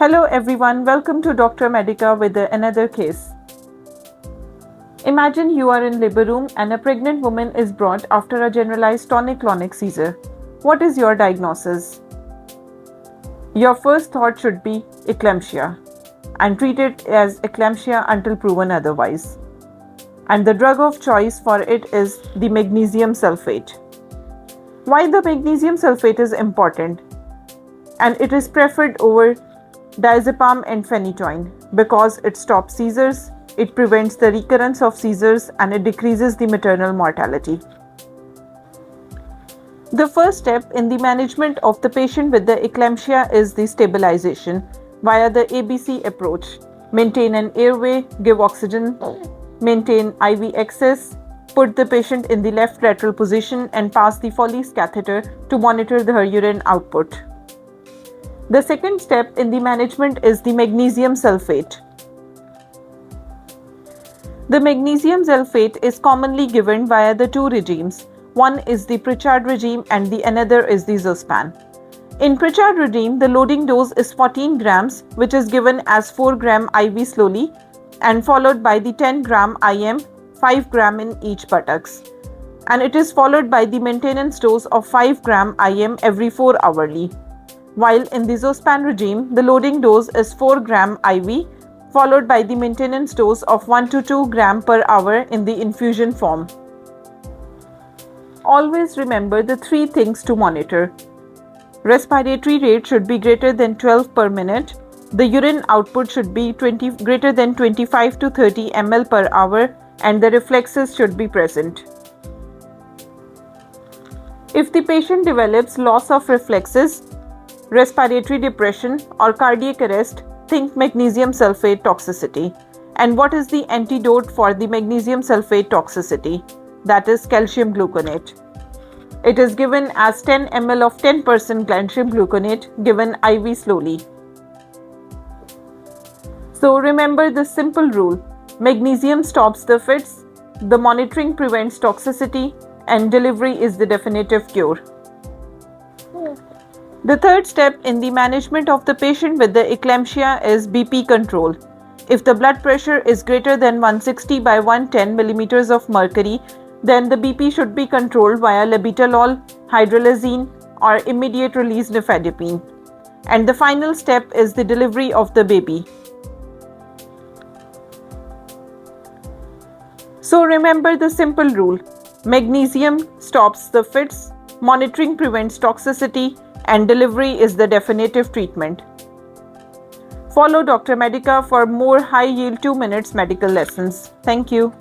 Hello everyone, welcome to Dr. Medica with another case. Imagine you are in labor room and a pregnant woman is brought after a generalized tonic-clonic seizure. What is your diagnosis? Your first thought should be eclampsia and treat it as eclampsia until proven otherwise. And the drug of choice for it is the magnesium sulfate. Why the magnesium sulfate is important? And it is preferred over diazepam and phenytoin because it stops seizures, it prevents the recurrence of seizures, and it decreases the maternal mortality. The first step in the management of the patient with the eclampsia is the stabilization via the ABC approach. Maintain an airway, give oxygen, maintain IV access, put the patient in the left lateral position and pass the Foley's catheter to monitor the urine output. The second step in the management is the magnesium sulfate. The magnesium sulfate is commonly given via the two regimes. One is the Preeclampsia regime and the another is the Zospan. In Preeclampsia regime, the loading dose is 14 grams, which is given as 4 gram IV slowly and followed by the 10 gram IM, 5 gram in each buttocks. And it is followed by the maintenance dose of 5 gram IM every 4 hourly. While in the Zospan regime, the loading dose is 4 gram IV, followed by the maintenance dose of 1 to 2 gram per hour in the infusion form. Always remember the 3 things to monitor. Respiratory rate should be greater than 12 per minute. The urine output should be greater than 25 to 30 ml per hour, and the reflexes should be present. If the patient develops loss of reflexes, respiratory depression or cardiac arrest, think magnesium sulfate toxicity. And what is the antidote for the magnesium sulfate toxicity? That is calcium gluconate. It is given as 10 ml of 10% calcium gluconate given IV slowly. So remember this simple rule: magnesium stops the fits, the monitoring prevents toxicity, and delivery is the definitive cure. The third step in the management of the patient with the eclampsia is BP control. If the blood pressure is greater than 160 by 110 millimeters of mercury, then the BP should be controlled via labetalol, hydralazine, or immediate release nifedipine. And the final step is the delivery of the baby. So remember the simple rule: magnesium stops the fits, monitoring prevents toxicity, and delivery is the definitive treatment. Follow Dr. Medica for more high-yield 2 minutes medical lessons. Thank you.